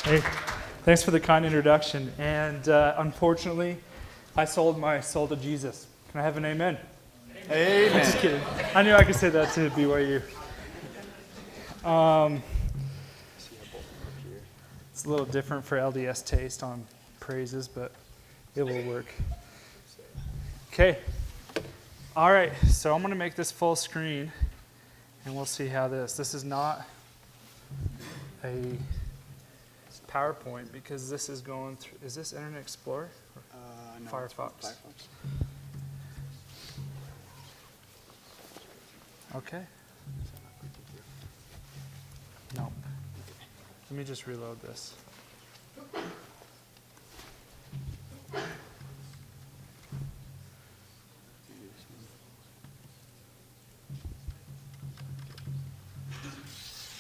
Hey, thanks for the kind introduction. And unfortunately, I sold my soul to Jesus. Can I have an amen? Amen. Just kidding. I knew I could say that to BYU. It's a little different for LDS taste on praises, but it will work. Okay. All right, so I'm going to make this full screen, and we'll see how this is not a PowerPoint because this is going through, is this Internet Explorer? Or No, Firefox. Okay. Nope. Let me just reload this.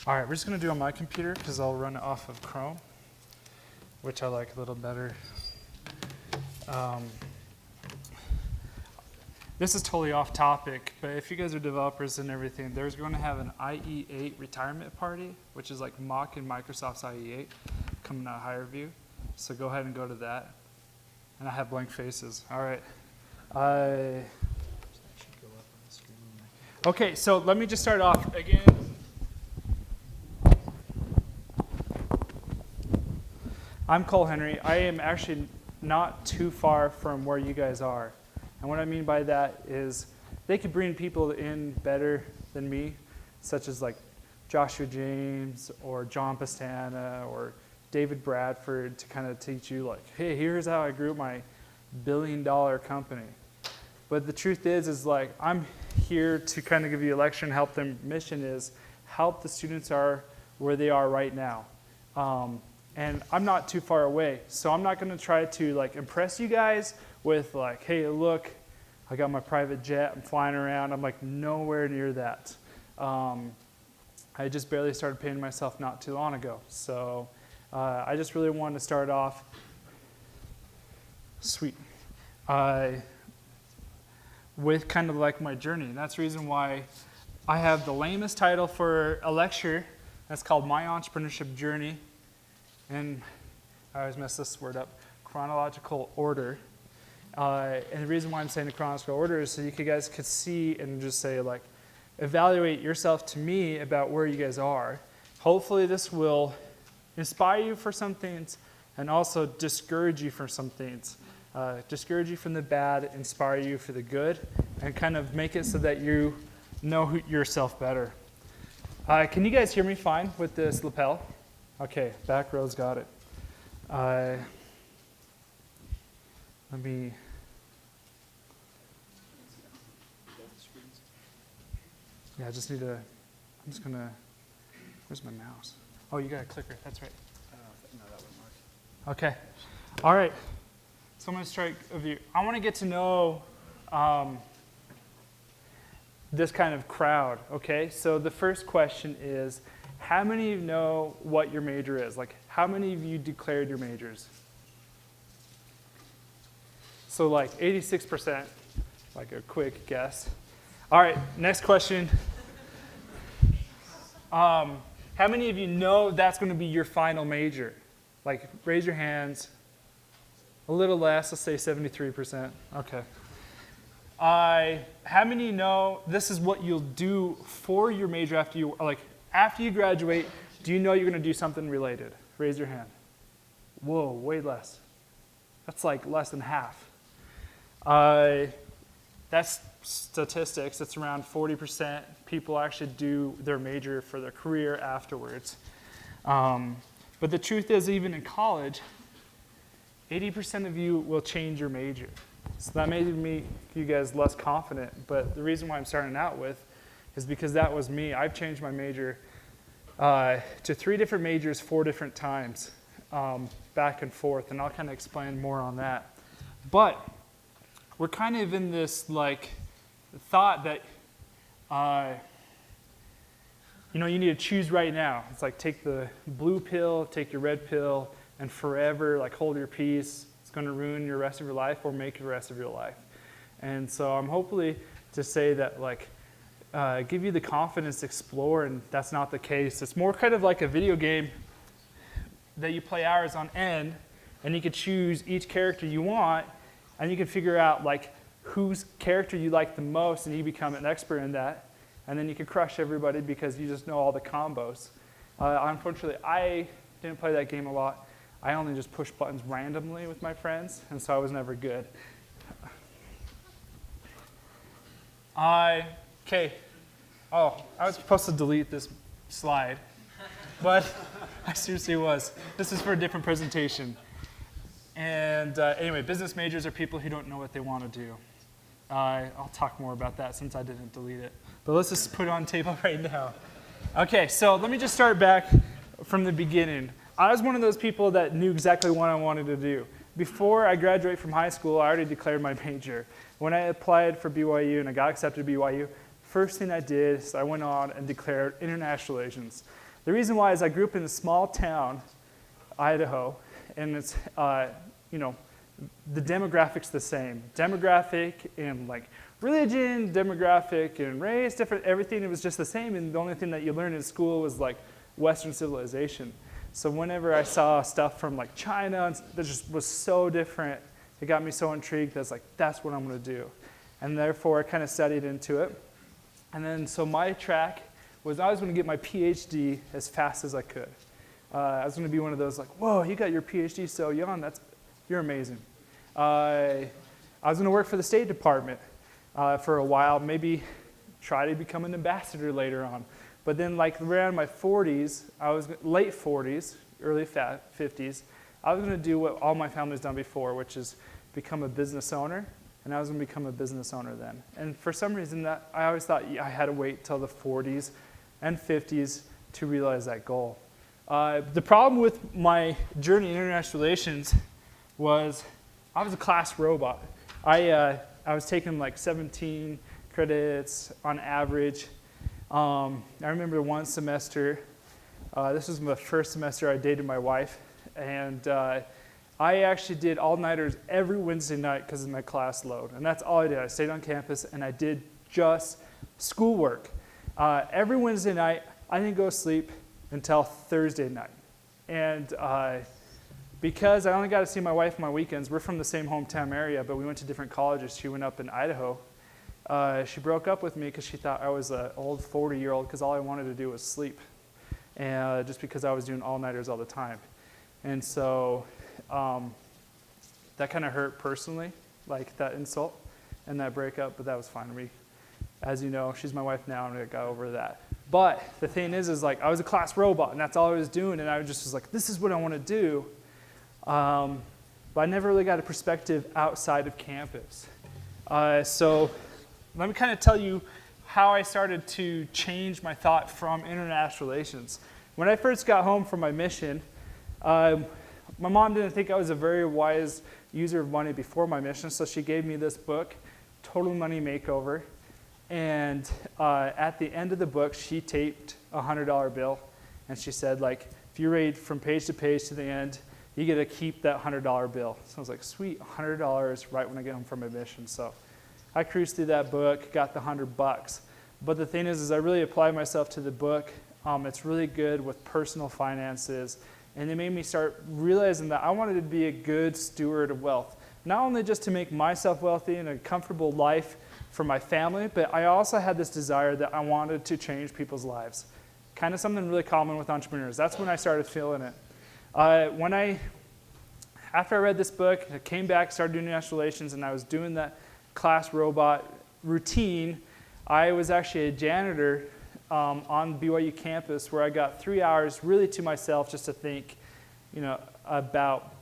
All right, we're just going to do it on my computer because I'll run it off of Chrome, which I like a little better. This is totally off topic, but if you guys are developers and everything, there's going to have an IE8 retirement party, which is like mocking Microsoft's IE8 coming out higher view. So go ahead and go to that. And I have blank faces. All right. Okay, so let me just start off again. I'm Colt Henrie. I am actually not too far from where you guys are. And what I mean by that is they could bring people in better than me, such as like Joshua James or John Pastana or David Bradford to kind of teach you like, hey, here's how I grew my billion-dollar company. But the truth is like I'm here to kind of give you a lecture and help them. Mission is help the students are where they are right now. And I'm not too far away, so I'm not going to try to like impress you guys with like, hey, look, I got my private jet, I'm flying around. I'm like nowhere near that. I just barely started paying myself not too long ago. So I just really wanted to start off with kind of like my journey. And that's the reason why I have the lamest title for a lecture. That's called My Entrepreneurship Journey. And I always mess this word up, chronological order. And the reason why I'm saying the chronological order is so you guys could see and just say like, evaluate yourself to me about where you guys are. Hopefully this will inspire you for some things and also discourage you from some things. Discourage you from the bad, inspire you for the good, and kind of make it so that you know yourself better. Can you guys hear me fine with this lapel? Okay, back row's got it. Let me. Yeah, I just need to. I'm just gonna. Where's my mouse? Oh, you got a clicker. That's right. No, that wouldn't work. Okay. All right. So I'm gonna strike a view. I want to get to know this kind of crowd. Okay. So the first question is, how many of you know what your major is? Like, how many of you declared your majors? So like 86%, like a quick guess. All right, next question. How many of you know that's going to be your final major? Like, raise your hands. A little less, let's say 73%. Okay. How many of you know this is what you'll do for your major after you, like, after you graduate, do you know you're going to do something related? Raise your hand. Whoa, way less. That's like less than half. That's statistics. It's around 40% people actually do their major for their career afterwards. But the truth is, even in college, 80% of you will change your major. So that may make you guys less confident, but the reason why I'm starting out with is because that was me. I've changed my major to 3 different majors 4 different times, back and forth, and I'll kind of explain more on that. But we're kind of in this like thought that you need to choose right now. It's like take the blue pill, take your red pill, and forever like hold your peace. It's going to ruin your rest of your life or make the rest of your life. And so I'm hopefully to say that like give you the confidence to explore, and that's not the case. It's more kind of like a video game that you play hours on end, and you could choose each character you want, and you can figure out like whose character you like the most, and you become an expert in that, and then you can crush everybody because you just know all the combos. Unfortunately, I didn't play that game a lot. I only just pushed buttons randomly with my friends, and so I was never good. Okay. Oh, I was supposed to delete this slide, but I seriously was. This is for a different presentation. And anyway, business majors are people who don't know what they want to do. I'll talk more about that since I didn't delete it. But let's just put it on table right now. Okay, so let me just start back from the beginning. I was one of those people that knew exactly what I wanted to do. Before I graduated from high school, I already declared my major. When I applied for BYU and I got accepted to BYU, first thing I did is I went on and declared international relations. The reason why is I grew up in a small town, Idaho, and it's, the demographic's the same. Demographic and like religion, demographic and race, different, everything, it was just the same, and the only thing that you learned in school was like Western civilization. So whenever I saw stuff from like China, that just was so different, it got me so intrigued. That's like, that's what I'm going to do. And therefore, I kind of studied into it. And then, so my track was I was going to get my PhD as fast as I could. I was going to be one of those like, whoa, you got your PhD so young, you're amazing. I was going to work for the State Department for a while, maybe try to become an ambassador later on. But then like around my 40s, late 40s, early 50s, I was going to do what all my family's done before, which is become a business owner. And I was going to become a business owner then. And for some reason, that I always thought I had to wait till the 40s and 50s to realize that goal. The problem with my journey in international relations was I was a class robot. I was taking like 17 credits on average. I remember one semester, this was my first semester I dated my wife, and I actually did all-nighters every Wednesday night because of my class load, and that's all I did. I stayed on campus, and I did just schoolwork. Every Wednesday night, I didn't go to sleep until Thursday night, and because I only got to see my wife on my weekends, we're from the same hometown area, but we went to different colleges. She went up in Idaho. She broke up with me because she thought I was an old 40-year-old because all I wanted to do was sleep, and just because I was doing all-nighters all the time. And so that kind of hurt personally, like that insult and that breakup, but that was fine. As you know, she's my wife now, and I got over that. But the thing is like I was a class robot, and that's all I was doing, and I just was like, this is what I want to do. But I never really got a perspective outside of campus. So let me kind of tell you how I started to change my thought from international relations. When I first got home from my mission, my mom didn't think I was a very wise user of money before my mission, so she gave me this book, Total Money Makeover. And at the end of the book, she taped a $100 bill, and she said, like, if you read from page to page to the end, you get to keep that $100 bill. So I was like, sweet, $100 right when I get home from my mission. So I cruised through that book, got the $100. But the thing is I really applied myself to the book. It's really good with personal finances. And it made me start realizing that I wanted to be a good steward of wealth. Not only just to make myself wealthy and a comfortable life for my family, but I also had this desire that I wanted to change people's lives. Kind of something really common with entrepreneurs. That's when I started feeling it. After I read this book, I came back, started doing international relations, and I was doing that class robot routine. I was actually a janitor on BYU campus where I got 3 hours really to myself just to think, about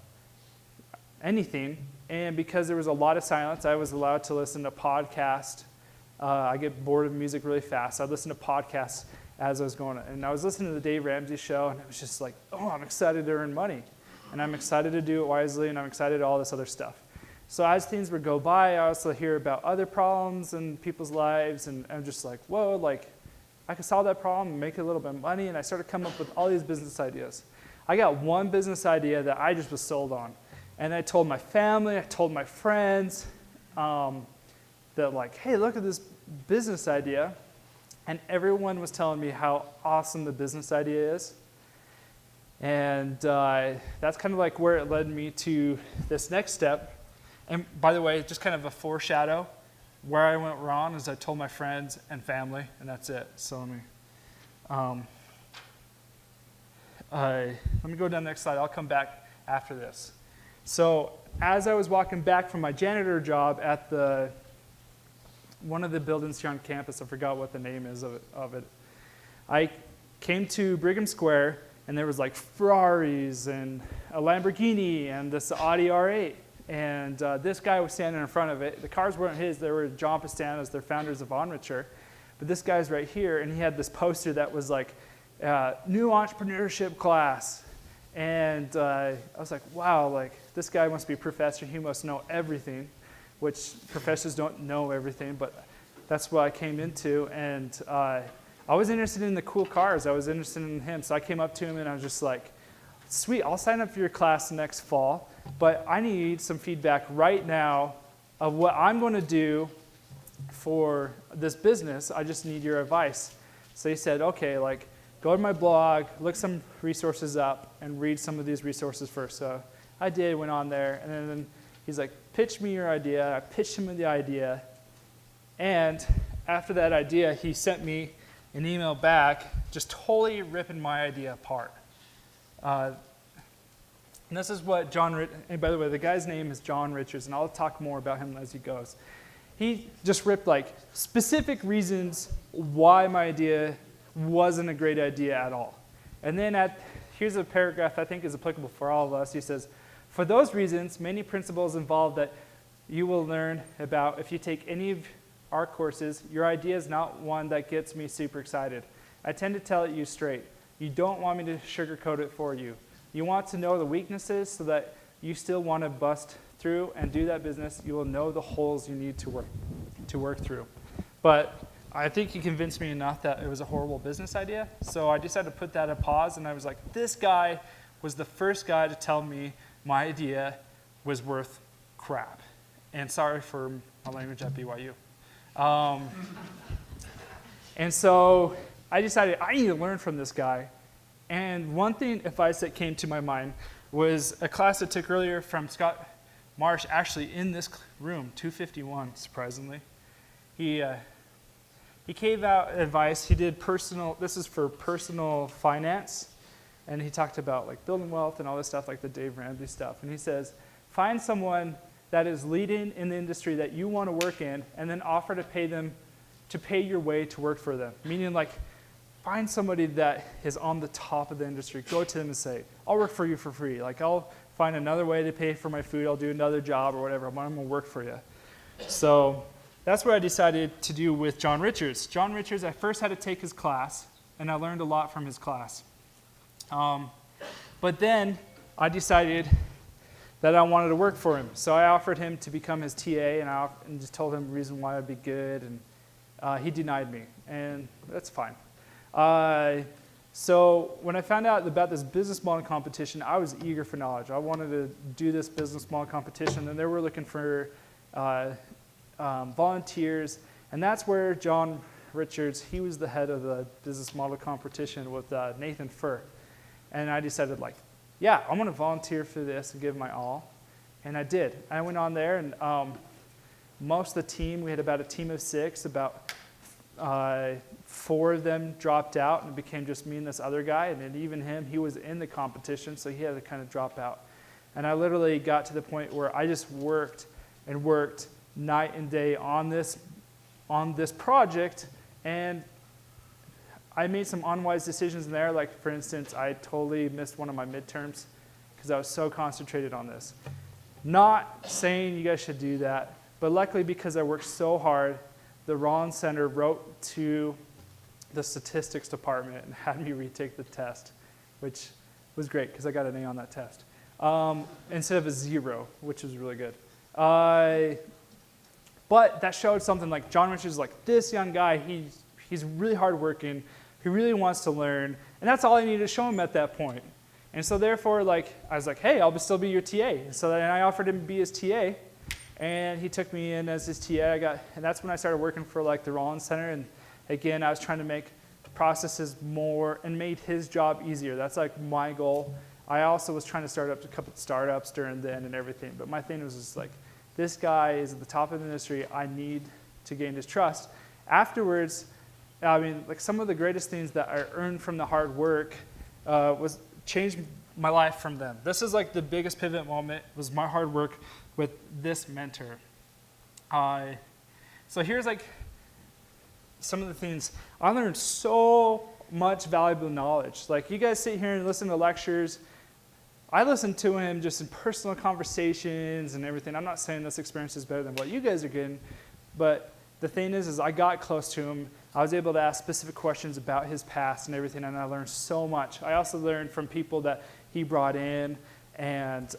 anything. And because there was a lot of silence, I was allowed to listen to podcasts. I get bored of music really fast. So I'd listen to podcasts as I was going. And I was listening to the Dave Ramsey show, and it was just like, oh, I'm excited to earn money. And I'm excited to do it wisely, and I'm excited to all this other stuff. So as things would go by, I also hear about other problems in people's lives, and I'm just like, whoa, like, I could solve that problem and make a little bit of money, and I started coming up with all these business ideas. I got one business idea that I just was sold on, and I told my family, I told my friends that like, hey, look at this business idea, and everyone was telling me how awesome the business idea is. And that's kind of like where it led me to this next step. And by the way, just kind of a foreshadow. Where I went wrong is I told my friends and family, and that's it. So let me go down the next slide. I'll come back after this. So as I was walking back from my janitor job at one of the buildings here on campus, I forgot what the name is of it. I came to Brigham Square, and there was like Ferraris and a Lamborghini and this Audi R8. And this guy was standing in front of it. The cars weren't his. They were John Pastanas, they're founders of Entrepreneurship. But this guy's right here, and he had this poster that was like, new entrepreneurship class. And I was like, wow, like this guy must be a professor. He must know everything, which professors don't know everything, but that's what I came into. And I was interested in the cool cars. I was interested in him. So I came up to him, and I was just like, sweet, I'll sign up for your class next fall, but I need some feedback right now of what I'm going to do for this business. I just need your advice. So he said, okay, like go to my blog, look some resources up, and read some of these resources first. So I did, went on there, and then he's like, pitch me your idea. I pitched him the idea, and after that idea, he sent me an email back just totally ripping my idea apart. And this is what and by the way, the guy's name is John Richards, and I'll talk more about him as he goes. He just ripped like specific reasons why my idea wasn't a great idea at all. And then here's a paragraph I think is applicable for all of us. He says, for those reasons, many principles involved that you will learn about if you take any of our courses, your idea is not one that gets me super excited. I tend to tell it you straight. You don't want me to sugarcoat it for you. You want to know the weaknesses so that you still want to bust through and do that business. You will know the holes you need to work through. But I think he convinced me enough that it was a horrible business idea. So I decided to put that on pause, and I was like, this guy was the first guy to tell me my idea was worth crap. And sorry for my language at BYU. And so I decided I need to learn from this guy. And one advice that came to my mind was a class I took earlier from Scott Marsh, actually in this room, 251, surprisingly. He gave out advice. He did this is for personal finance, and he talked about like building wealth and all this stuff, like the Dave Ramsey stuff. And he says, find someone that is leading in the industry that you want to work in, and then offer to pay your way to work for them. Meaning like, find somebody that is on the top of the industry. Go to them and say, I'll work for you for free. Like I'll find another way to pay for my food. I'll do another job or whatever. I'm going to work for you. So that's what I decided to do with John Richards. John Richards, I first had to take his class, and I learned a lot from his class. But then I decided that I wanted to work for him. So I offered him to become his TA, and just told him the reason why I'd be good, and he denied me, and that's fine. So when I found out about this business model competition, I was eager for knowledge. I wanted to do this business model competition, and they were looking for volunteers, and that's where John Richards, he was the head of the business model competition with Nathan Furr. And I decided like, yeah, I'm going to volunteer for this and give my all. And I did. I went on there, and most of the team, we had about a team of 6, about 4 of them dropped out, and it became just me and this other guy. And then even him, he was in the competition, so he had to kind of drop out. And I literally got to the point where I just worked and worked night and day on this project, and I made some unwise decisions in there. Like, for instance, I totally missed one of my midterms because I was so concentrated on this. Not saying you guys should do that, but luckily because I worked so hard, the Rollins Center wrote to the statistics department and had me retake the test, which was great because I got an A on that test, instead of a 0, which was really good. But that showed something. Like, John Richards is like, this young guy, he's really hardworking, he really wants to learn, and that's all I needed to show him at that point. And so therefore, like, I was like, hey, I'll still be your TA. And so then I offered him to be his TA, and he took me in as his TA. And that's when I started working for like the Rollins Center. And again, I was trying to make processes more and made his job easier. That's like my goal. I also was trying to start up a couple of startups during then and everything, but my thing was just like, this guy is at the top of the industry. I need to gain his trust. Afterwards, I mean, like some of the greatest things that I earned from the hard work was changed my life from them. This is like the biggest pivot moment was my hard work with this mentor. So here's like some of the things. I learned so much valuable knowledge. Like you guys sit here and listen to lectures. I listened to him just in personal conversations and everything. I'm not saying this experience is better than what you guys are getting, but the thing is I got close to him. I was able to ask specific questions about his past and everything, and I learned so much. I also learned from people that he brought in, and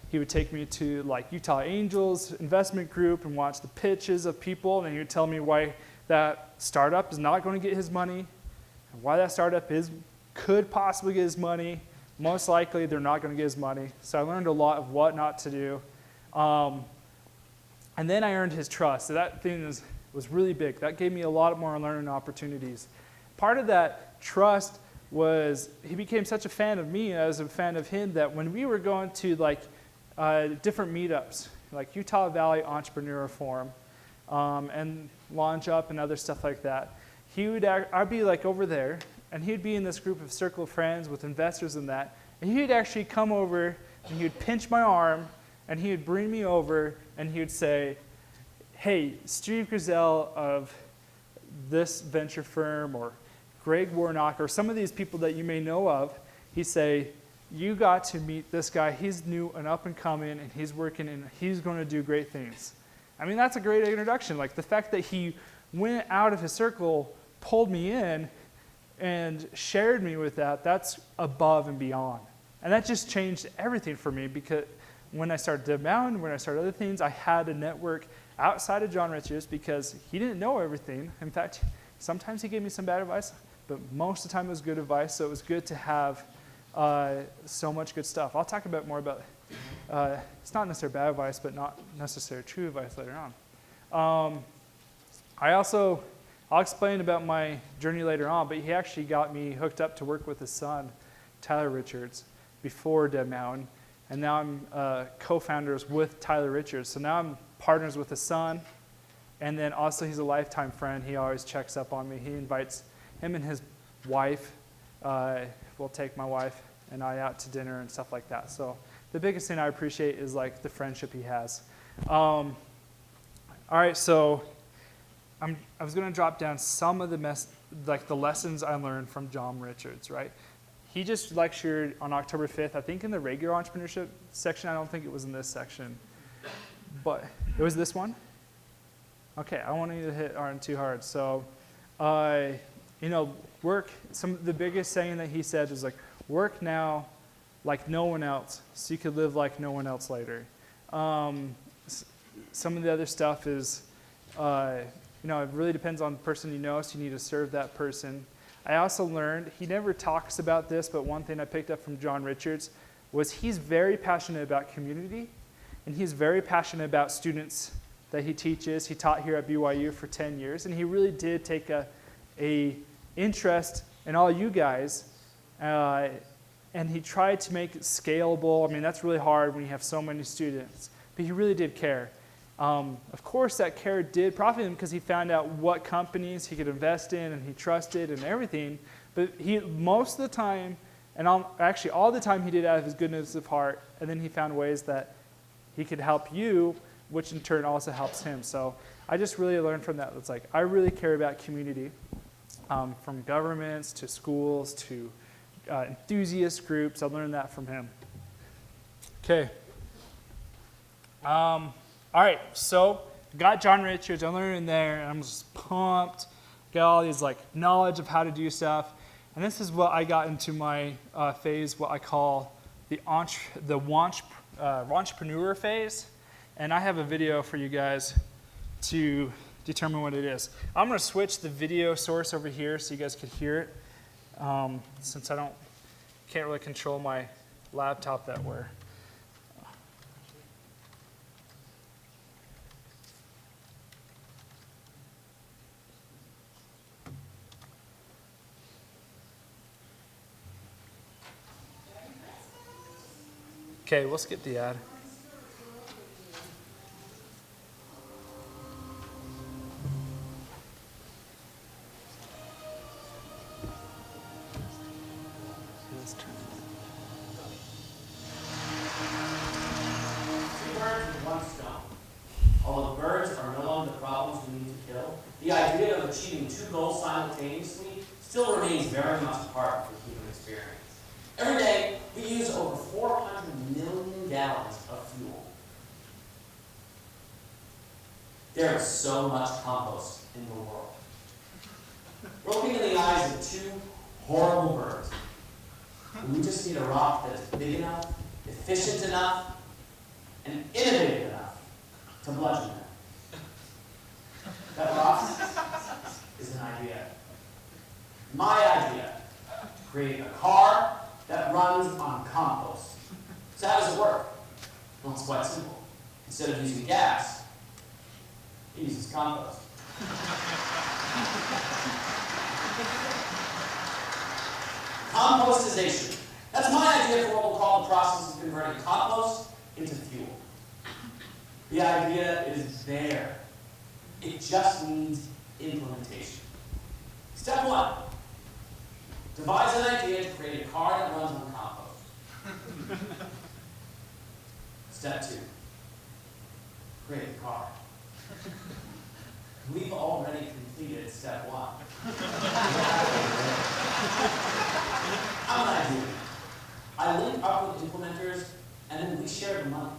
he would take me to like Utah Angels investment group and watch the pitches of people, and he would tell me why that startup is not going to get his money, and why that startup could possibly get his money. Most likely, they're not going to get his money. So I learned a lot of what not to do. And then I earned his trust. So that thing was really big. That gave me a lot more learning opportunities. Part of that trust was he became such a fan of me, and I was a fan of him, that when we were going to like different meetups, like Utah Valley Entrepreneur Forum, and Launch Up and other stuff like that, I'd be like over there, and he'd be in this group of circle of friends with investors and that, and he'd actually come over and he would pinch my arm and he would bring me over and he would say, hey, Steve Grizel of this venture firm, or Greg Warnock, or some of these people that you may know of, he'd say, you got to meet this guy. He's new and up and coming, and he's working, and he's going to do great things. I mean, that's a great introduction. Like the fact that he went out of his circle, pulled me in, and shared me with that, that's above and beyond. And that just changed everything for me, because when I started Dev Mountain, when I started other things, I had a network outside of John Richards, because he didn't know everything. In fact, sometimes he gave me some bad advice, but most of the time it was good advice, so it was good to have so much good stuff. I'll talk about more about it's not necessarily bad advice, but not necessarily true advice later on. I'll explain about my journey later on, but he actually got me hooked up to work with his son, Tyler Richards, before Dev Mountain, and now I'm co-founders with Tyler Richards. So now I'm partners with his son, and then also he's a lifetime friend. He always checks up on me. He invites him and his wife. We'll take my wife and I out to dinner and stuff like that. So the biggest thing I appreciate is like the friendship he has. All right, so I was going to drop down some of the lessons I learned from John Richards, right? He just lectured on October 5th, I think in the regular entrepreneurship section. I don't think it was in this section, but it was this one? Okay, I want you to hit Arden too hard. So, work, the biggest saying that he said was like, work now like no one else, so you could live like no one else later. Some of the other stuff is, it really depends on the person you know, so you need to serve that person. I also learned, he never talks about this, but one thing I picked up from John Richards was he's very passionate about community, and he's very passionate about students that he teaches. He taught here at BYU for 10 years, and he really did take a interest in all you guys, and he tried to make it scalable. I mean, that's really hard when you have so many students, but he really did care. Of course, that care did profit him because he found out what companies he could invest in and he trusted and everything. But most of the time, and actually all the time, he did out of his goodness of heart. And then he found ways that he could help you, which in turn also helps him. So I just really learned from that. It's like I really care about community, from governments to schools to enthusiast groups. I learned that from him. Okay. All right, so got John Richards. I learned in there, and I'm just pumped. Got all these knowledge of how to do stuff, and this is what I got into my phase, what I call the entrepreneur phase. And I have a video for you guys to determine what it is. I'm going to switch the video source over here so you guys can hear it, since can't really control my laptop that way. Okay, we'll skip the ad. Two birds with one stone. Although birds are no longer the problems we need to kill, the idea of achieving two goals simultaneously still remains very much a part of the human experience. Every day, we use over 400 million gallons of fuel. There is so much compost in the world. We're looking in the eyes of two horrible birds. And we just need a rock that is big enough, efficient enough, and innovative enough to bludgeon them. That rock is an idea. My idea: to create a car that runs on compost. So how does it work? Well, it's quite simple. Instead of using gas, it uses compost. Compostization. That's my idea for what we'll call the process of converting compost into fuel. The idea is there. It just needs implementation. Step one: devise an idea to create a car that runs on compost. Step two: create a car. We've already completed step one. How would I do it? I link up with implementers, and then we share the money.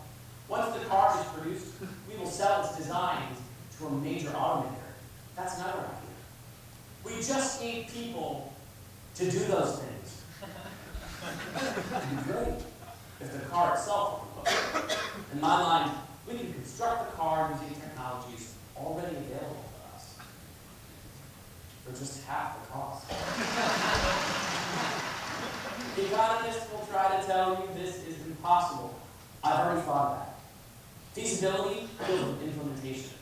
Once the car is produced, we will sell its designs to a major automaker. That's another idea. We just need people to do those things. It'd be great if the car itself were closed. In my mind, we can construct the car using technologies already available to us for just half the cost. The economists will try to tell you this is impossible. I've already thought of that. Feasibility goes with implementation.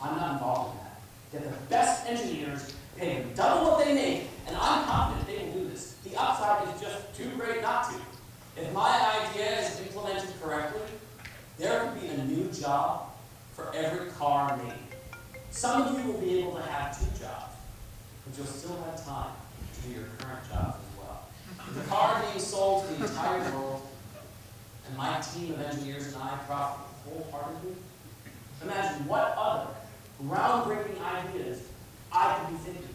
I'm not involved in that. Get the best engineers, pay them double what they make, and I'm confident they will do this. The upside is just too great not to. If my idea is implemented correctly, there could be a new job for every car made. Some of you will be able to have 2 jobs, but you'll still have time to do your current jobs as well. With the car being sold to the entire world, and my team of engineers and I profit wholeheartedly, imagine what other groundbreaking ideas I could be thinking of.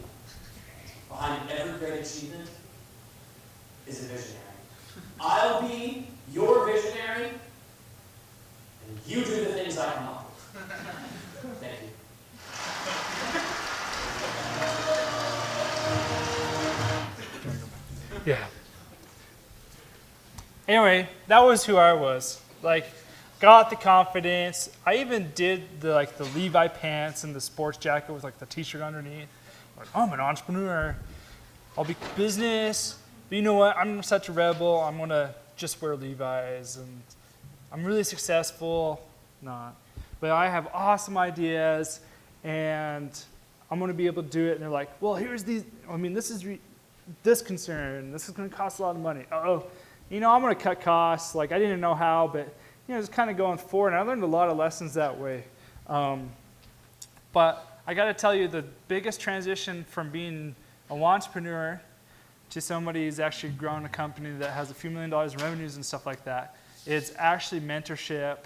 Behind every great achievement is a visionary. I'll be your visionary, and you do the things I come up with. Thank you. Yeah. Anyway, that was who I was. Like, got the confidence. I even did the Levi pants and the sports jacket with like the t-shirt underneath. Like, I'm an entrepreneur. I'll be business. But you know what? I'm such a rebel. I'm gonna just wear Levi's, and I'm really successful. Not. But I have awesome ideas, and I'm gonna be able to do it. And they're like, well, here's these. I mean, this is this concern. This is gonna cost a lot of money. Oh, you know, I'm gonna cut costs. Like, I didn't know how, but you know, just kind of going forward. And I learned a lot of lessons that way. But I got to tell you, the biggest transition from being an entrepreneur to somebody who's actually grown a company that has a few $1 million in revenues and stuff like that, is actually mentorship,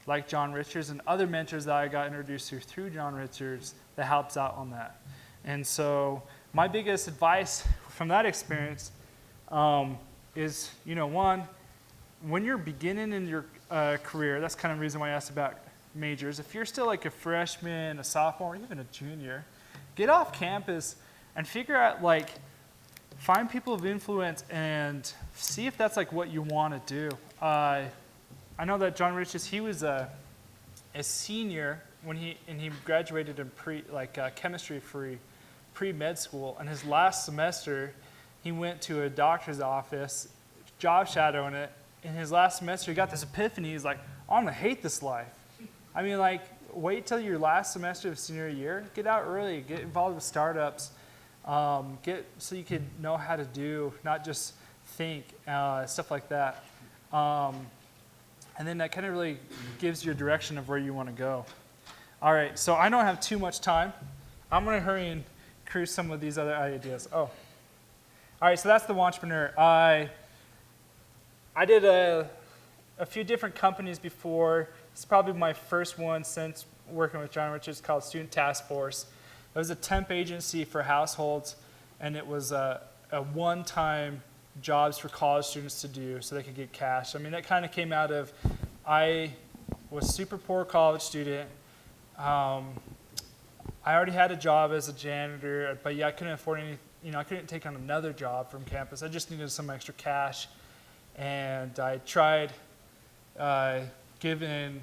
like John Richards and other mentors that I got introduced to through John Richards that helps out on that. And so my biggest advice from that experience is, you know, one, when you're beginning in your career, that's kind of the reason why I asked about majors. If you're still like a freshman, a sophomore, even a junior, get off campus and figure out, like, find people of influence and see if that's like what you want to do. I know that John Richards, he was a senior when he graduated in chemistry for pre-med school, and his last semester he went to a doctor's office, job shadowing it. In his last semester, he got this epiphany. He's like, oh, I'm going to hate this life. I mean, like, wait till your last semester of senior year. Get out early. Get involved with startups. So you could know how to do, not just think, stuff like that. And then that kind of really gives you a direction of where you want to go. All right, so I don't have too much time. I'm going to hurry and cruise some of these other ideas. Oh. All right, so that's the Wantrepreneur. I did a few different companies before. It's probably my first one since working with John, which is called Student Task Force. It was a temp agency for households, and it was a one-time jobs for college students to do so they could get cash. I mean, that kind of came out of, I was a super poor college student. I already had a job as a janitor, but yeah, I couldn't afford any, I couldn't take on another job from campus. I just needed some extra cash. And I tried giving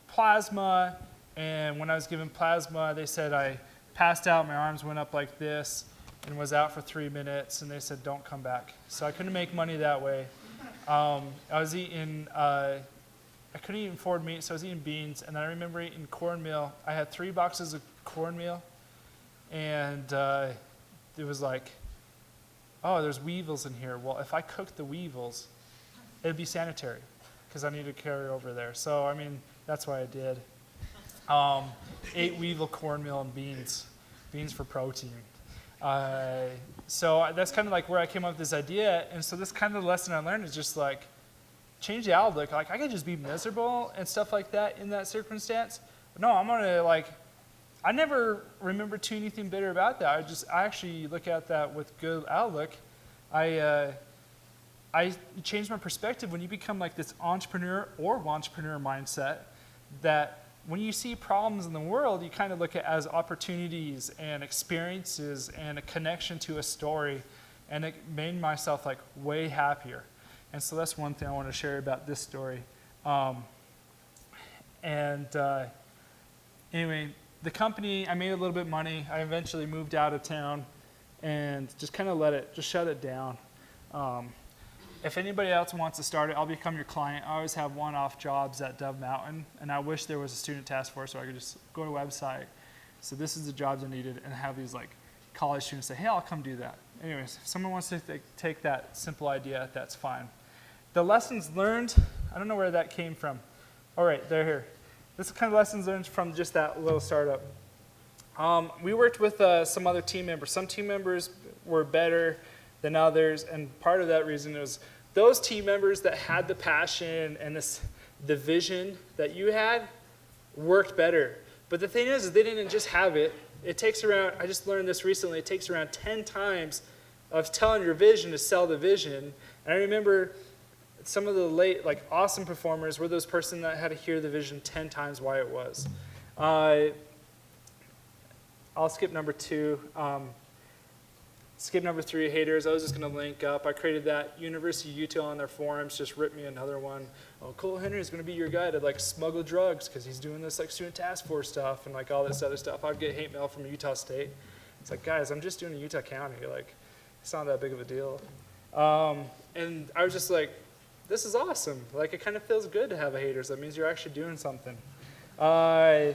plasma, and when I was given plasma, they said I passed out, my arms went up like this, and was out for 3 minutes, and they said, don't come back. So I couldn't make money that way. I was eating, I couldn't even afford meat, so I was eating beans, and then I remember eating cornmeal. I had 3 boxes of cornmeal, and it was like, oh, there's weevils in here. Well, if I cooked the weevils, it'd be sanitary, because I need to carry over there. So, I mean, that's what I did. 8 weevil cornmeal and beans for protein. So that's kind of like where I came up with this idea. And so this kind of the lesson I learned is just like, change the outlook. Like, I could just be miserable and stuff like that in that circumstance. But no, I'm going to I never remember to anything bitter about that. I actually look at that with good outlook. I changed my perspective when you become like this entrepreneur or wantrepreneur mindset, that when you see problems in the world, you kind of look at it as opportunities and experiences and a connection to a story, and it made myself like way happier. And so that's one thing I want to share about this story. Anyway, the company, I made a little bit of money. I eventually moved out of town and just kind of shut it down. If anybody else wants to start it, I'll become your client. I always have one-off jobs at Dove Mountain, and I wish there was a student task force so I could just go to a website. So this is the jobs I needed, and have these like college students say, hey, I'll come do that. Anyways, if someone wants to take that simple idea, that's fine. The lessons learned, I don't know where that came from. All right, they're here. This is kind of lessons learned from just that little startup. We worked with some other team members. Some team members were better than others, and part of that reason was those team members that had the passion and the vision that you had worked better. But the thing is they didn't just have it. It takes around, I just learned this recently, it takes around 10 times of telling your vision to sell the vision. And I remember some of the awesome performers were those person that had to hear the vision 10 times why it was. I'll skip number 2. Skip number 3, haters. I was just going to link up. I created that. University of Utah on their forums just ripped me another one. Oh, Colt Henrie is going to be your guy to smuggle drugs because he's doing this student task force stuff and all this other stuff. I'd get hate mail from Utah State. It's like, guys, I'm just doing Utah County. It's not that big of a deal. And I was just like, this is awesome. It kind of feels good to have a haters. That means you're actually doing something. And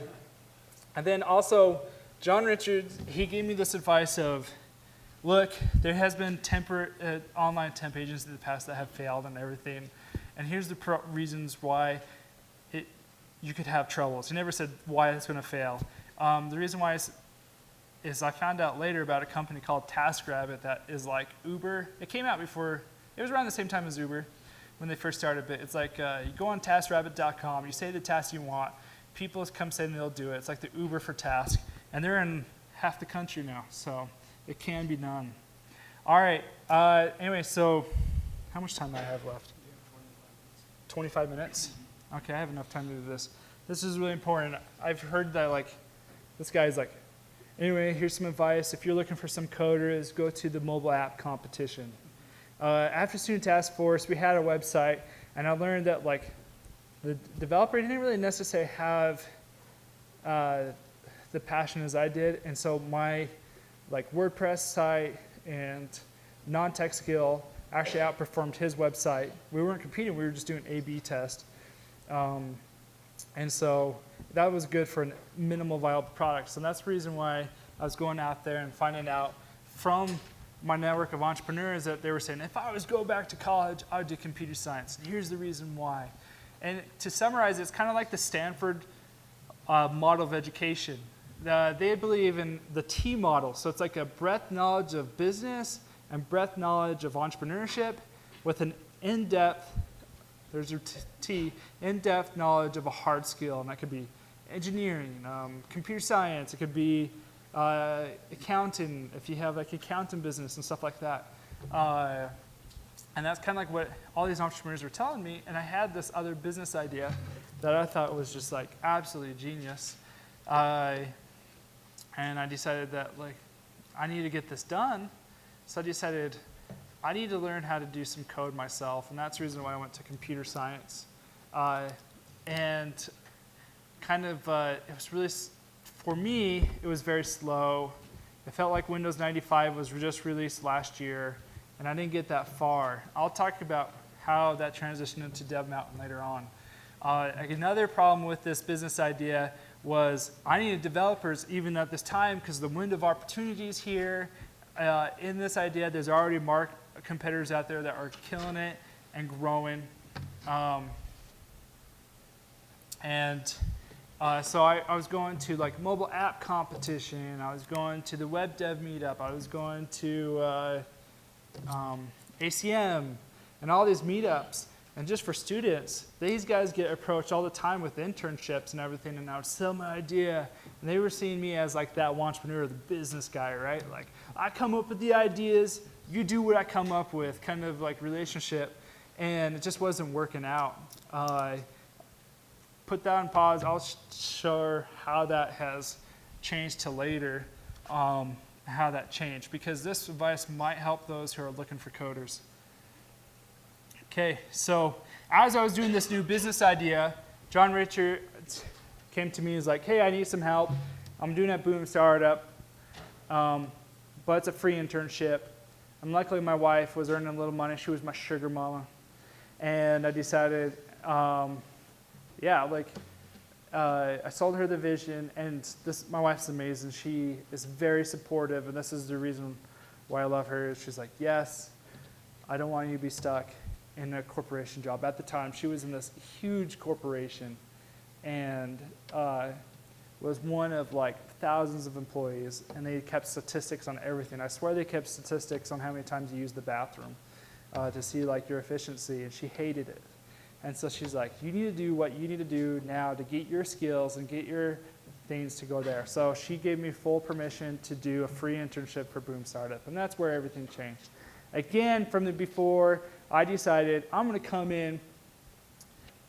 then also, John Richards, he gave me this advice of, look, there has been online temp agencies in the past that have failed and everything, and here's the reasons why you could have troubles. He never said why it's going to fail. The reason why is I found out later about a company called TaskRabbit that is like Uber. It came out before, it was around the same time as Uber when they first started, but it's like you go on TaskRabbit.com, you say the task you want, people come say they'll do it. It's like the Uber for task, and they're in half the country now, so it can be done. All right. Anyway, so how much time do I have left? 25 minutes? Okay, I have enough time to do this. This is really important. I've heard that this guy's anyway, here's some advice. If you're looking for some coders, go to the mobile app competition. After Student Task Force, we had a website, and I learned that the developer didn't really necessarily have the passion as I did, and so my WordPress site and non-tech skill actually outperformed his website. We weren't competing, we were just doing A/B test. And so that was good for a minimal viable product. So that's the reason why I was going out there and finding out from my network of entrepreneurs that they were saying, if I was to go back to college, I would do computer science. And here's the reason why. And to summarize, it's kind of like the Stanford model of education. They believe in the T model. So it's like a breadth knowledge of business and breadth knowledge of entrepreneurship with an in-depth, there's your T, in-depth knowledge of a hard skill. And that could be engineering, computer science. It could be accounting, if you have like accounting business and stuff like that. And that's kind of like what all these entrepreneurs were telling me. And I had this other business idea that I thought was just like absolutely genius. And I decided that like I need to get this done. So I decided I need to learn how to do some code myself. And that's the reason why I went to computer science. And kind of, it was really, for me, it was very slow. It felt like Windows 95 was just released last year. And I didn't get that far. I'll talk about how that transitioned into Dev Mountain later on. Another problem with this business idea was I needed developers even at this time because the wind of opportunity is here. In this idea, there's already competitors out there that are killing it and growing. So I was going to like mobile app competition. I was going to the web dev meetup. I was going to ACM and all these meetups. And just for students, these guys get approached all the time with internships and everything, and I would sell my idea. And they were seeing me as like that entrepreneur, the business guy, right? Like, I come up with the ideas, you do what I come up with, kind of like relationship. And it just wasn't working out. Put that on pause. I'll show how that has changed to later, how that changed, because this advice might help those who are looking for coders. Okay, so as I was doing this new business idea, John Richard came to me and was like, hey, I need some help. I'm doing a Boom startup, but it's a free internship. And luckily my wife was earning a little money. She was my sugar mama. And I decided, I sold her the vision, and my wife's amazing. She is very supportive, and this is the reason why I love her. She's like, yes, I don't want you to be stuck in a corporation job. At the time, she was in this huge corporation and was one of like thousands of employees, and they kept statistics on everything. I swear they kept statistics on how many times you used the bathroom to see like your efficiency, and she hated it. And so she's like, you need to do what you need to do now to get your skills and get your things to go there. So she gave me full permission to do a free internship for Boom Startup, and that's where everything changed. Again, from the before, I decided I'm going to come in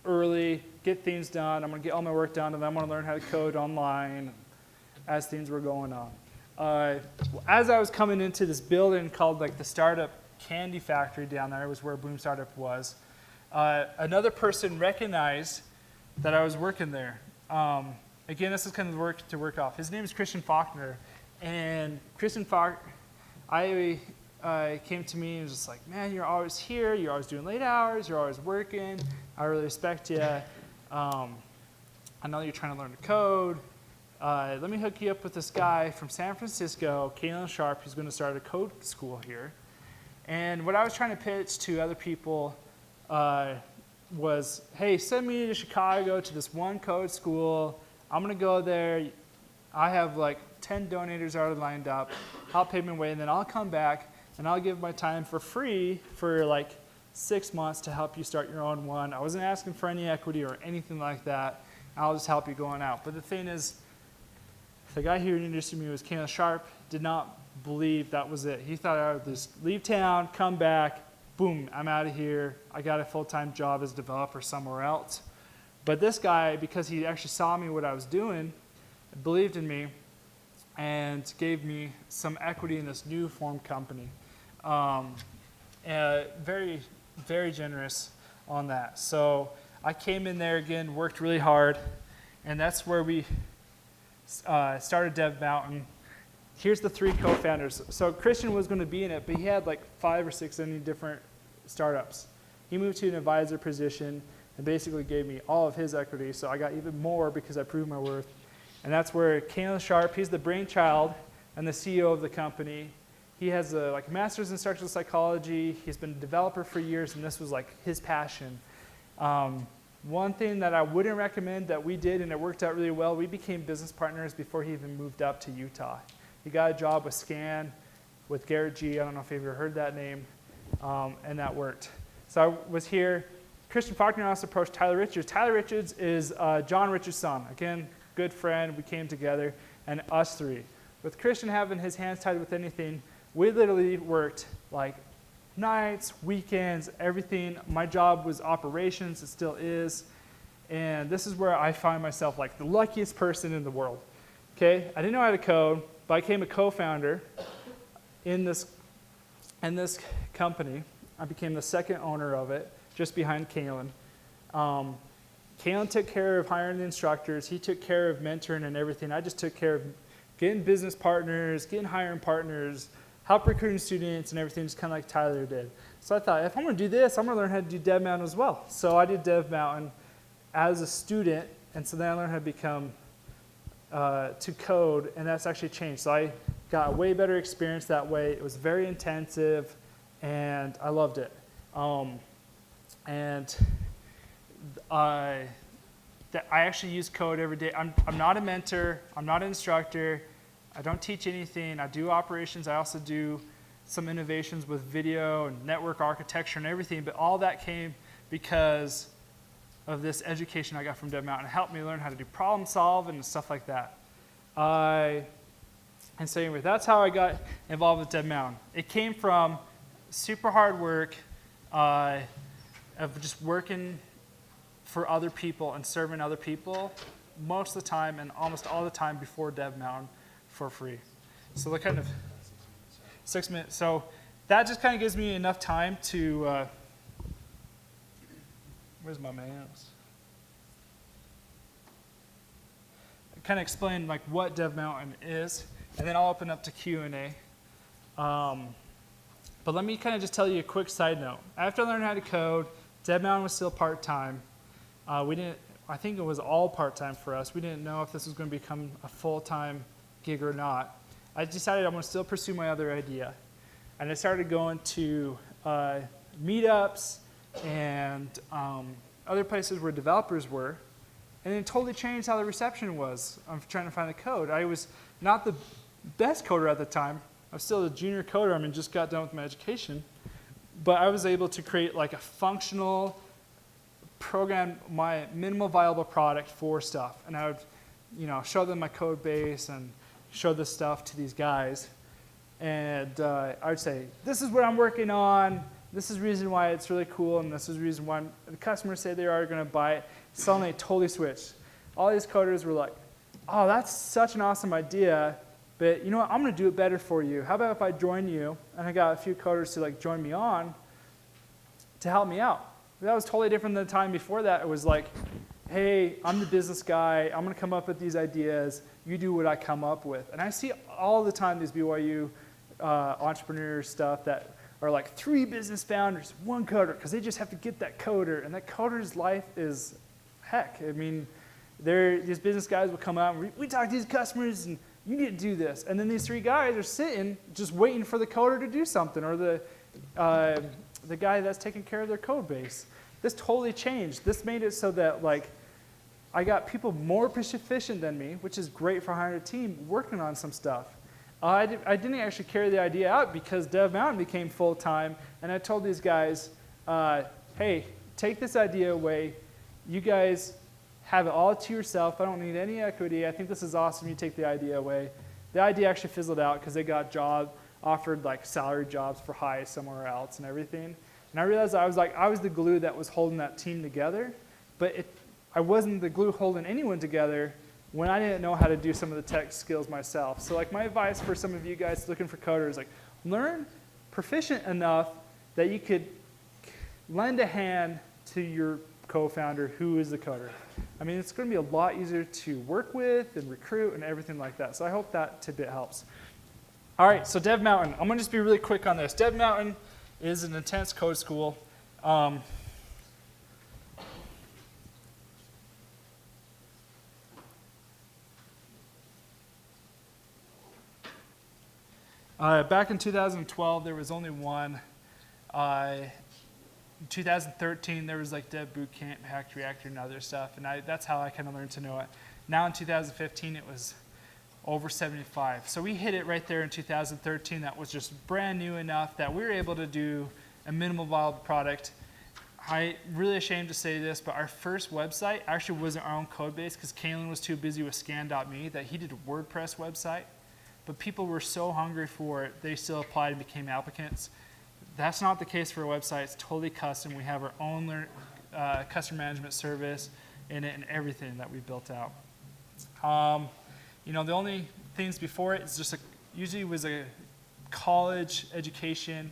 early, get things done. I'm going to get all my work done, and then I'm going to learn how to code online as things were going on. As I was coming into this building called like the Startup Candy Factory down there, was where Boom Startup was, another person recognized that I was working there. Again, this is kind of the work to work off. His name is Christian Faulkner, and Christian Faulkner, came to me and was just like, man, you're always here, you're always doing late hours, you're always working, I really respect you. I know you're trying to learn to code. Let me hook you up with this guy from San Francisco, Kalen Sharp, who's going to start a code school here. And what I was trying to pitch to other people was, hey, send me to Chicago to this one code school. I'm going to go there. I have like 10 donators already lined up. I'll pay my way, and then I'll come back, and I'll give my time for free for like 6 months to help you start your own one. I wasn't asking for any equity or anything like that. I'll just help you going out. But the thing is, the guy who introduced me was Kalen Sharp, did not believe that was it. He thought I would just leave town, come back, boom, I'm out of here. I got a full-time job as a developer somewhere else. But this guy, because he actually saw me what I was doing, believed in me, and gave me some equity in this new formed company. Very, very generous on that. So I came in there again, worked really hard, and that's where we started Dev Mountain. Here's the 3 co-founders. So Christian was going to be in it, but he had like 5 or 6 different startups. He moved to an advisor position and basically gave me all of his equity, so I got even more because I proved my worth. And that's where Kalen Sharp, he's the brainchild and the CEO of the company. He has a master's in instructional psychology. He's been a developer for years, and this was like his passion. One thing that I wouldn't recommend that we did, and it worked out really well, we became business partners before he even moved up to Utah. He got a job with Scan, with Garrett G. I don't know if you've ever heard that name, and that worked. So I was here. Christian Faulkner also approached Tyler Richards. Tyler Richards is John Richards' son. Again, good friend. We came together, and us three. With Christian having his hands tied with anything, we literally worked like nights, weekends, everything. My job was operations. It still is. And this is where I find myself like the luckiest person in the world. Okay, I didn't know how to code, but I became a co-founder in this company. I became the second owner of it, just behind Kalen. Kalen took care of hiring the instructors. He took care of mentoring and everything. I just took care of getting business partners, getting hiring partners, help recruiting students and everything, just kind of like Tyler did. So I thought, if I'm going to do this, I'm going to learn how to do Dev Mountain as well. So I did Dev Mountain as a student, and so then I learned how to become, to code, and that's actually changed. So I got a way better experience that way. It was very intensive, and I loved it. And I actually use code every day. I'm not a mentor. I'm not an instructor. I don't teach anything. I do operations. I also do some innovations with video and network architecture and everything, but all that came because of this education I got from Dev Mountain. It helped me learn how to do problem solve and stuff like that. And so anyway, that's how I got involved with Dev Mountain. It came from super hard work of just working for other people and serving other people most of the time and almost all the time before Dev Mountain for free. So the kind of 6 minutes. So that just kind of gives me enough time to, where's my mouse? Kind of explain like what Dev Mountain is, and then I'll open up to Q&A. But let me kind of just tell you a quick side note. After I learned how to code, Dev Mountain was still part-time. I think it was all part-time for us. We didn't know if this was going to become a full-time gig or not. I decided I'm going to still pursue my other idea. And I started going to meetups and other places where developers were. And it totally changed how the reception was. I'm trying to find the code. I was not the best coder at the time. I was still a junior coder. I mean, just got done with my education. But I was able to create like a functional program, my minimal viable product for stuff. And I would, show them my code base and show this stuff to these guys. And I would say, this is what I'm working on. This is the reason why it's really cool. And this is the reason why the customers say they are going to buy it. Suddenly it totally switched. All these coders were like, oh, that's such an awesome idea. But you know what? I'm going to do it better for you. How about if I join you? And I got a few coders to like join me on to help me out. That was totally different than the time before that. It was like, hey, I'm the business guy. I'm going to come up with these ideas. You do what I come up with. And I see all the time these BYU entrepreneur stuff that are like 3 business founders, 1 coder, because they just have to get that coder. And that coder's life is heck. I mean, these business guys will come out and we talk to these customers and you need to do this. And then these 3 guys are sitting just waiting for the coder to do something, or the guy that's taking care of their code base. This totally changed. This made it so that like I got people more proficient than me, which is great for hiring a team, working on some stuff. I didn't actually carry the idea out because Dev Mountain became full-time, and I told these guys, hey, take this idea away. You guys have it all to yourself. I don't need any equity. I think this is awesome. You take the idea away. The idea actually fizzled out because they got offered like salary jobs for high somewhere else and everything. And I realized I was the glue that was holding that team together, but I wasn't the glue holding anyone together when I didn't know how to do some of the tech skills myself. So like my advice for some of you guys looking for coders, like learn proficient enough that you could lend a hand to your co-founder who is the coder. I mean, it's going to be a lot easier to work with and recruit and everything like that. So I hope that tidbit helps. All right, so Dev Mountain. I'm going to just be really quick on this. Dev Mountain is an intense code school. Back in 2012, there was only one. in 2013, there was like Dev Boot Camp, Hacked Reactor, and other stuff, and that's how I kind of learned to know it. Now in 2015, it was over 75. So we hit it right there in 2013. That was just brand new enough that we were able to do a minimal viable product. I'm really ashamed to say this, but our first website actually wasn't our own code base because Kalen was too busy with scan.me that he did a WordPress website. But people were so hungry for it, they still applied and became applicants. That's not the case for a website. It's totally custom. We have our own customer management service in it and everything that we built out. You know, the only things before it is just usually was a college education.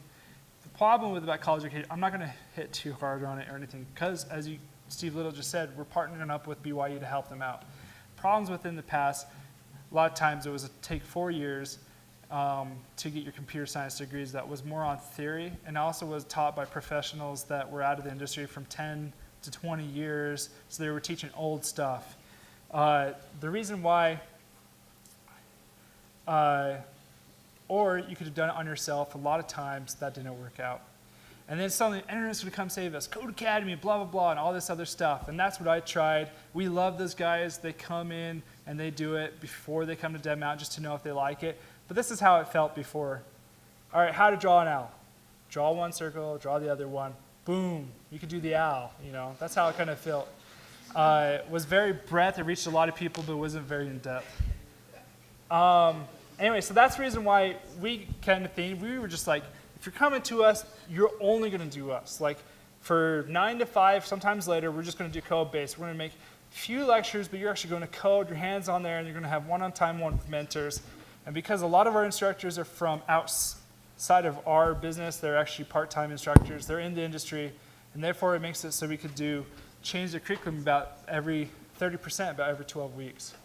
The problem with that college education, I'm not going to hit too hard on it or anything because, as Steve Little just said, we're partnering up with BYU to help them out. Problems within the past, a lot of times it was take 4 years to get your computer science degrees. That was more on theory and also was taught by professionals that were out of the industry from 10 to 20 years, so they were teaching old stuff. The reason why, or you could have done it on yourself, a lot of times that didn't work out. And then suddenly the internet's going to come save us, Code Academy, blah, blah, blah, and all this other stuff. And that's what I tried. We love those guys. They come in and they do it before they come to Dev Mountain just to know if they like it. But this is how it felt before. All right, how to draw an owl. Draw one circle, draw the other one. Boom, you could do the owl, you know. That's how it kind of felt. It was very breadth. It reached a lot of people, but it wasn't very in-depth. Anyway, so that's the reason why we kind of think, we were just like, if you're coming to us, you're only going to do us. Like for 9 to 5, sometimes later, we're just going to do code base. We're going to make a few lectures, but you're actually going to code, your hands on there, and you're going to have one-on-time one with mentors. And because a lot of our instructors are from outside of our business, they're actually part-time instructors. They're in the industry, and therefore it makes it so we could change the curriculum about every 30%, about every 12 weeks.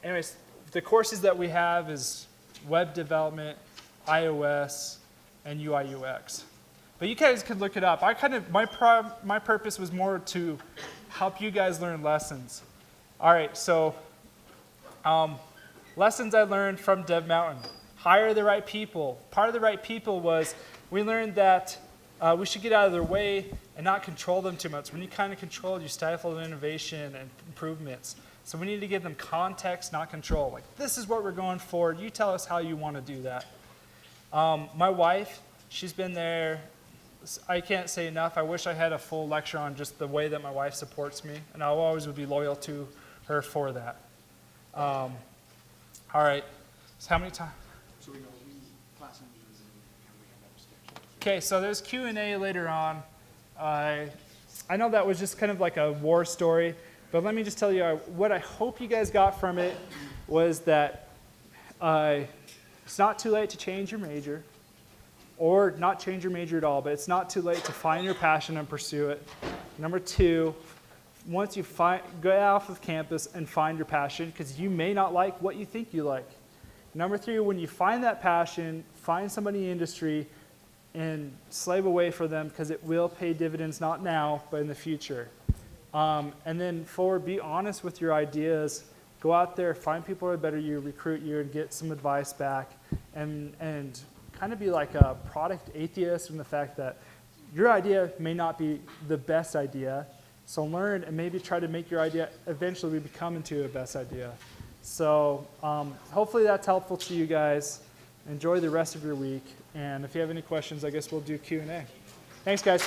Anyways, the courses that we have is web development, iOS, and UI UX. But you guys could look it up. My purpose was more to help you guys learn lessons. All right, so lessons I learned from Dev Mountain. Hire the right people. Part of the right people was we learned that we should get out of their way and not control them too much. When you kind of control, you stifle innovation and improvements. So we need to give them context, not control. Like, this is what we're going for. You tell us how you want to do that. My wife, she's been there. I can't say enough. I wish I had a full lecture on just the way that my wife supports me, and I always would be loyal to her for that. All right. So how many times? So we know class images and we have that discussion. Okay, so there's Q&A later on. I know that was just kind of like a war story, but let me just tell you what I hope you guys got from it was that it's not too late to change your major, or not change your major at all, but it's not too late to find your passion and pursue it. Number 2, once you go off of campus and find your passion, because you may not like what you think you like. Number 3, when you find that passion, find somebody in the industry and slave away for them, because it will pay dividends, not now, but in the future. And then 4, be honest with your ideas. Go out there, find people that are better you, recruit you, and get some advice back. And kind of be like a product atheist in the fact that your idea may not be the best idea. So learn and maybe try to make your idea eventually become into a best idea. So hopefully that's helpful to you guys. Enjoy the rest of your week. And if you have any questions, I guess we'll do Q&A. Thanks, guys.